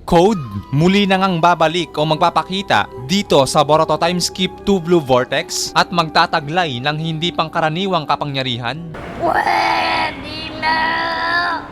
Code muli na ngang babalik o magpapakita dito sa Boruto Time Skip 2 Blue Vortex at magtataglay ng hindi pangkaraniwang kapangyarihan? Pwede na!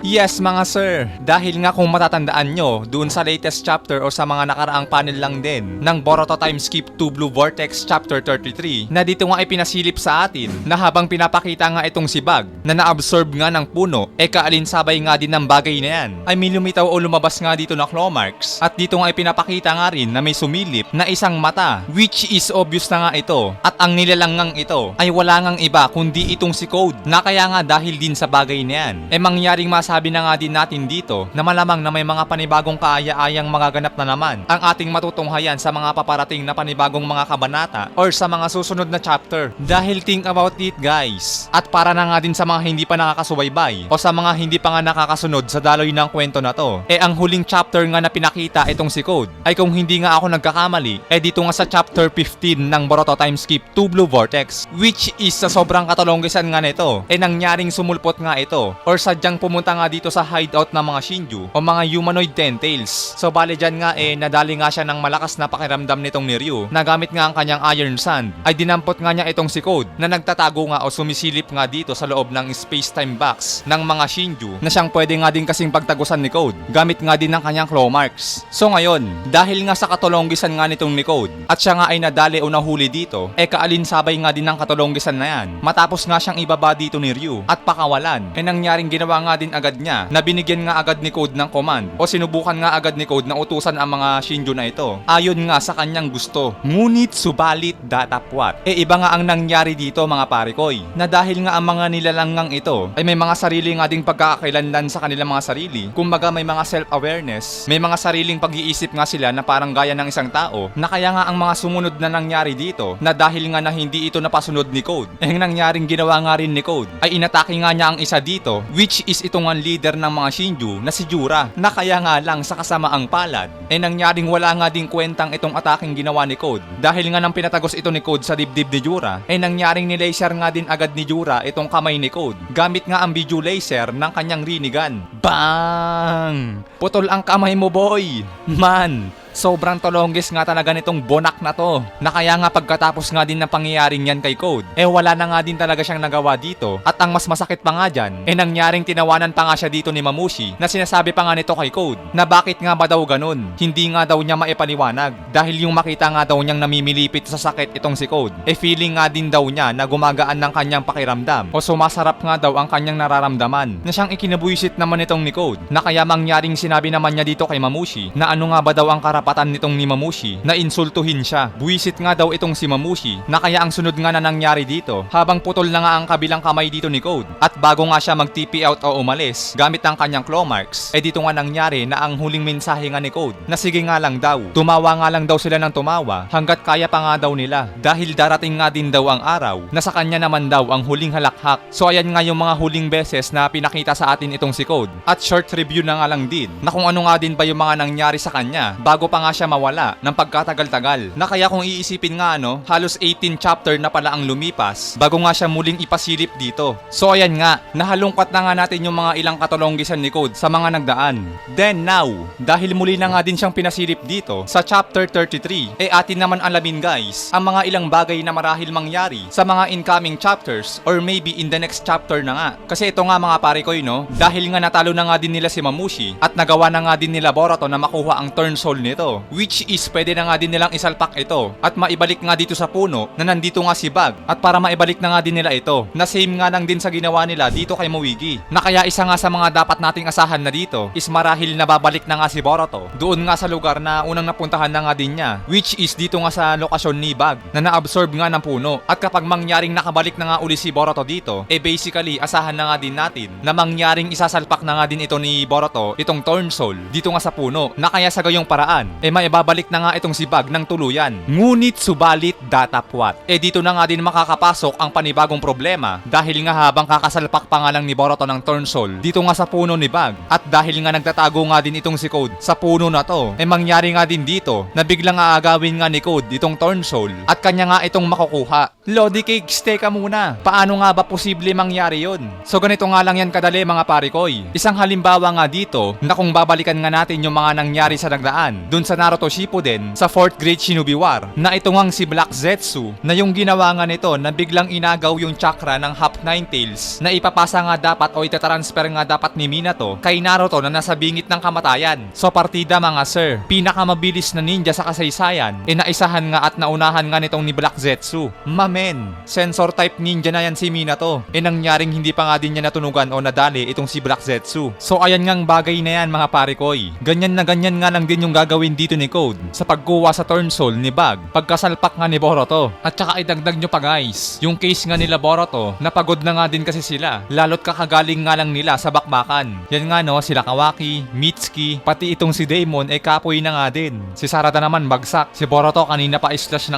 Yes mga sir, dahil nga kung matatandaan nyo dun sa latest chapter o sa mga nakaraang panel lang din ng Boruto Time Skip 2 Blue Vortex Chapter 33 na dito nga ay pinasilip sa atin na habang pinapakita nga itong si Bug na na-absorb nga ng puno kaalinsabay nga din ng bagay na yan ay may lumitaw o lumabas nga dito na claw marks at dito nga ay pinapakita nga rin na may sumilip na isang mata which is obvious na nga ito at ang nilalangang ito ay wala ngang iba kundi itong si Code na kaya nga dahil din sa bagay na yan mangyaring masabi na nga din natin dito na malamang na may mga panibagong kaaya-ayang magaganap na naman ang ating matutunghayan sa mga paparating na panibagong mga kabanata or sa mga susunod na chapter. Dahil think about it guys, at para na nga din sa mga hindi pa nakakasubaybay o sa mga hindi pa nga nakakasunod sa daloy ng kwento na to, ang huling chapter nga na pinakita itong si Code ay kung hindi nga ako nagkakamali, dito nga sa chapter 15 ng Boruto Time Skip 2 Blue Vortex, which is sa sobrang katalonggisan nga nito, nangyaring sumulpot nga ito or sadyang pumunta nga dito sa hideout ng mga Shinju o mga humanoid Ten-Tails. So bale dyan nga nadali nga siya ng malakas na pakiramdam nitong ni Ryu na gamit nga ang kanyang Iron Sand ay dinampot nga niya itong si Code na nagtatago nga o sumisilip nga dito sa loob ng space-time box ng mga Shinju na siyang pwede nga din kasing pagtagusan ni Code gamit nga din ng kanyang claw marks. So ngayon, dahil nga sa katulonggisan nga nitong ni Code at siya nga ay nadali o nahuli dito, kaalinsabay nga din ng katulonggisan na yan matapos nga siyang ibaba dito ni Ryu at pakawalan, nangyaring ginawa nga din agad niya na binigyan nga agad ni Code ng command o sinubukan nga agad ni Code na utusan ang mga Shinju na ito ayon nga sa kanyang gusto. Ngunit subalit datapwat, iba nga ang nangyari dito mga parikoy na dahil nga ang mga nilalangang ito ay may mga sarili nga ding pagkakakilanlan sa kanilang mga sarili, kumbaga may mga self-awareness, may mga sariling pag-iisip nga sila na parang gaya ng isang tao na kaya nga ang mga sumunod na nangyari dito na dahil nga na hindi ito napasunod ni Code, ang nangyaring ginawa nga rin ni Code ay inatake nga niya ang isa dito which is itong ang leader ng mga Shinju na si Jura na kaya nga lang sa kasamaang palad nangyaring wala nga ding kwentang itong ataking ginawa ni Code dahil nga nang pinatagos ito ni Code sa dibdib ni Jura nangyaring nilaser nga din agad ni Jura itong kamay ni Code gamit nga ang Biju laser ng kanyang rinigan. Bang! Putol ang kamay mo boy! Man! Sobrang tolonggis nga talaga nitong bonak na to na kaya nga pagkatapos nga din ng pangyayaring yan kay Code wala na nga din talaga siyang nagawa dito at ang mas masakit pa nga dyan nangyaring tinawanan pa nga siya dito ni Mamushi na sinasabi pa nga nito kay Code na bakit nga ba daw ganun, hindi nga daw niya maipaliwanag dahil yung makita nga daw niyang namimilipit sa sakit itong si Code feeling nga din daw niya na gumagaan ng kanyang pakiramdam o sumasarap nga daw ang kanyang nararamdaman na siyang ikinabuisit naman itong ni Code na kaya mangyaring sinabi naman niya dito kay Mamushi na ano nga ba daw ang karapatan nitong ni Mamushi na insultuhin siya. Buwisit nga daw itong si Mamushi na kaya ang sunod nga na nangyari dito habang putol na nga ang kabilang kamay dito ni Code at bago nga siya mag-TP out o umalis gamit ang kanyang claw marks dito nga nangyari na ang huling mensahe nga ni Code na sige nga lang daw, tumawa nga lang daw sila ng tumawa hanggat kaya pa nga daw nila dahil darating nga din daw ang araw na sa kanya naman daw ang huling halakhak. So ayan nga yung mga huling beses na pinakita sa atin itong si Code at short review na nga lang din na kung ano nga din ba yung mga nangyari sa kanya bago pa nga siya mawala ng pagkatagal-tagal na kaya kung iisipin nga halos 18 chapter na pala ang lumipas bago nga siya muling ipasilip dito. So ayan nga, nahalungkat na nga natin yung mga ilang katulonggisan ni Code sa mga nagdaan. Then now, dahil muli na nga din siyang pinasilip dito sa chapter 33, atin naman alamin guys ang mga ilang bagay na marahil mangyari sa mga incoming chapters or maybe in the next chapter na nga. Kasi ito nga mga parikoy dahil nga natalo na nga din nila si Mamushi at nagawa na nga din nila Boruto na makuha ang turn soul nito which is pwede na nga din nilang isalpak ito at maibalik nga dito sa puno na nandito nga si Bug at para maibalik na nga din nila ito na same nga lang din sa ginawa nila dito kay Muigi na kaya isa nga sa mga dapat nating asahan na dito is marahil nababalik na nga si Boruto doon nga sa lugar na unang napuntahan na nga din niya which is dito nga sa lokasyon ni Bug na na-absorb nga ng puno at kapag mangyaring nakabalik na nga uli si Boruto dito basically asahan na nga din natin na mangyaring isasalpak na nga din ito ni Boruto itong turn soul dito nga sa puno na kaya sa gayong paraan kamatayan. Maibabalik na nga itong si Bug ng tuluyan. Ngunit subalit datapwat. Dito na nga din makakapasok ang panibagong problema dahil nga habang kakasalpak pa nga lang ni Boruto ng Turnsol dito nga sa puno ni Bug at dahil nga nagtatago nga din itong si Code sa puno na to, mangyari nga din dito na biglang aagawin nga ni Code itong Turnsol at kanya nga itong makukuha. Lodi Cakes, teka muna. Paano nga ba posible mangyari yun? So ganito nga lang yan kadali mga parikoy. Isang halimbawa nga dito na kung babalikan nga natin yung mga nangyari sa nagdaan dun sa Naruto Shippuden sa 4th Great Shinobi War na ito ngang si Black Zetsu na yung ginawa nga nito na biglang inagaw yung chakra ng Half Nine Tails na ipapasa nga dapat o itatransfer nga dapat ni Minato kay Naruto na nasa bingit ng kamatayan. So partida mga sir, pinakamabilis na ninja sa kasaysayan naisahan nga at naunahan nga nitong ni Black Zetsu. Mamen, sensor type ninja na yan si Minato. Nangyaring hindi pa nga din niya natunugan o nadali itong si Black Zetsu. So ayan ngang bagay na yan mga parikoy. Ganyan na ganyan nga lang din yung gagawin dito ni Code sa pagkuha sa Turnsol ni Bug pagkasalpak nga ni Boruto. At saka idagdag nyo pa guys, yung case nga nila Boruto, napagod na nga din kasi sila. Lalo't kakagaling nga lang nila sa bakbakan. Yan nga no, sila Kawaki, Mitsuki, pati itong si Daemon kapoy na nga din. Si Sarada naman bagsak. Si Boruto kanina pa slash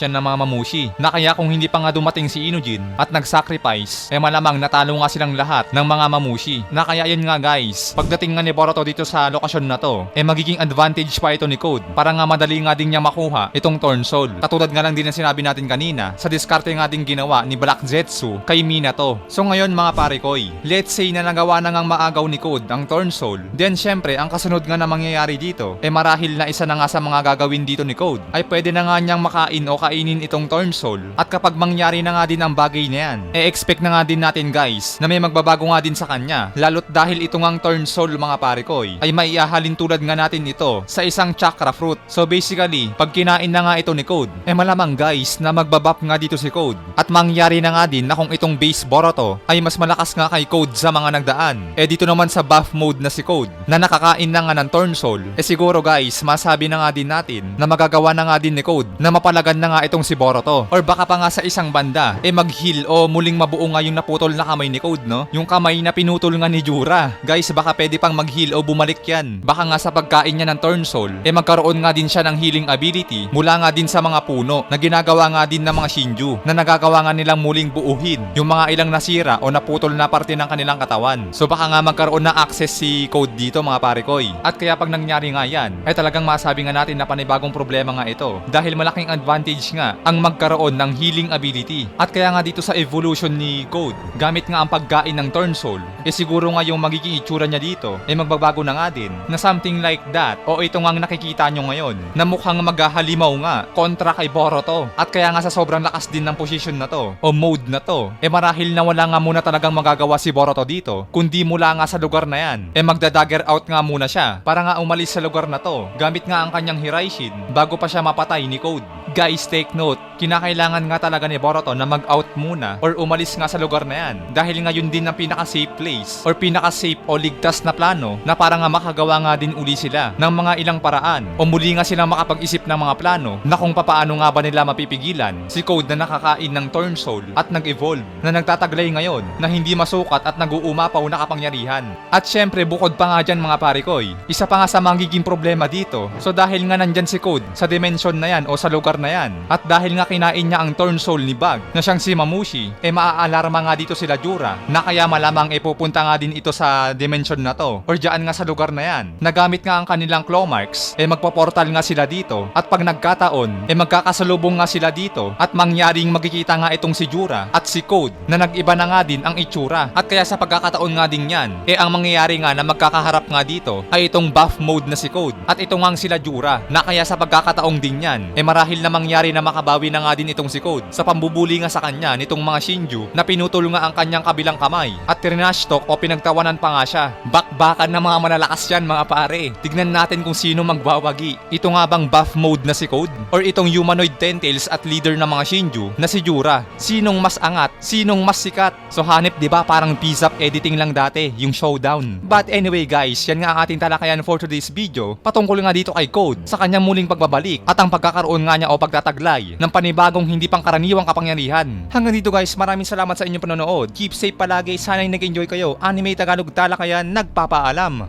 yan ng mga mamushi. Na kaya kung hindi pa nga dumating si Inujin at nag-sacrifice, malamang natalo nga silang lahat ng mga mamushi. Na kaya yan nga guys, pagdating nga ni Boruto dito sa lokasyon na to, magiging advantage pa ito ni Code para nga madali nga din niya makuha itong Turnsol. Katulad nga lang din na sinabi natin kanina, sa diskarte nga din ginawa ni Black Zetsu kay Minato. So ngayon mga parikoy, let's say na nagawa na ngang maagaw ni Code ang Turnsol, then syempre ang kasunod nga na mangyayari dito, marahil na isa na nga sa mga gagawin dito ni Code ay pwede na nga niyang makain o kainin itong Turnsol. At kapag mangyari na nga din ang bagay na yan, expect na nga din natin guys na may magbabago nga din sa kanya, lalot dahil ito ngang Turnsol mga parikoy ay maiahalin tulad nga natin ito sa isang chakra fruit. So basically, pag kinain na nga ito ni Code, malamang guys na magbabap nga dito si Code. At mangyari na nga din na kung itong base Boruto ay mas malakas nga kay Code sa mga nagdaan. Dito naman sa buff mode na si Code na nakakain na nga ng Turnsol, siguro guys, masabi na nga din natin na magagawa na nga din ni Code na mapalagan na nga itong si Boruto. Or baka pa nga sa isang banda, mag-heal o muling mabuo nga yung naputol na kamay ni Code, no? Yung kamay na pinutol nga ni Jura. Guys, baka pwede pang mag-heal o bumalik yan. Baka nga sa pagkain niya ng Turnsol, magkaroon nga din siya ng healing ability mula nga din sa mga puno na ginagawa nga din ng mga Shinju na nagagawa nga nilang muling buuhin yung mga ilang nasira o naputol na parte ng kanilang katawan. So baka nga magkaroon na access si Code dito mga parikoy. At kaya pag nangyari nga yan, talagang masabi nga natin na panibagong problema nga ito dahil malaking advantage nga ang magkaroon ng healing ability. At kaya nga dito sa evolution ni Code, gamit nga ang pagkain ng Turnsol, siguro nga yung magiging itsura niya dito magbabago na nga din na something like that o ito nga nakikita nyo ngayon na mukhang maghahalimaw nga kontra kay Boruto. At kaya nga sa sobrang lakas din ng position na to o mode na to, marahil na wala nga muna talagang magagawa si Boruto dito kundi mula nga sa lugar na yan magda-dagger out nga muna siya para nga umalis sa lugar na to gamit nga ang kanyang Hiraishin bago pa siya mapatay ni Code. Guys, take note, kinakailangan nga talaga ni Boruto na mag-out muna or umalis nga sa lugar na yan dahil nga yun din ang pinaka-safe place or pinaka-safe o ligtas na plano na para nga makagawa nga din uli sila ng mga ilang paraan o muli nga silang makapag-isip ng mga plano na kung papaano nga ba nila mapipigilan si Code na nakakain ng Turnsol at nag-evolve na nagtataglay ngayon na hindi masukat at nag-uumapaw na kapangyarihan. At syempre bukod pa nga dyan mga parikoy, isa pa nga sa magiging problema dito, so dahil nga nandyan si Code sa dimension na yan o sa lugar na yan at dahil nga kinain niya ang Turnsol ni Bug na siyang si Mamushi, maaalarma nga dito sila Jura na kaya malamang pupunta nga din ito sa dimension na to or dyan nga sa lugar na yan. Nagamit nga ang kanilang claw marks, magpaportal nga sila dito at pag nagkataon, magkakasalubong nga sila dito at mangyaring magkikita nga itong si Jura at si Code na nag-iba na nga din ang itsura. At kaya sa pagkakataon nga din yan, ang mangyayari nga na magkakaharap nga dito ay itong buff mode na si Code at ito nga sila Jura na kaya sa pagkakataong din yan, marahil na mangyari na makabawi na nga din itong si Code sa pambubuli nga sa kanya nitong mga Shinju na pinutol nga ang kanyang kabilang kamay at trinashtok o pinagtawanan pa nga siya. Bakbakan ng mga malalakas yan mga pare. Tignan natin kung sino magbawagi. Ito nga bang buff mode na si Code or itong humanoid Ten-Tails at leader ng mga Shinju na si Jura? Sinong mas angat? Sinong mas sikat? So hanip diba parang piece-up editing lang dati yung showdown. But anyway guys, yan nga ang ating talakayan for today's video patungkol nga dito kay Code sa kanyang muling pagbabalik at ang pagkakaroon nga niya o pagtataglay ng panibagong hindi pangkaraniwang kapangyarihan. Hanggang dito guys, maraming salamat sa inyong panonood. Keep safe palagi, sana'y nag-enjoy kayo. Anime Tagalog Talakayan nagpapaalam.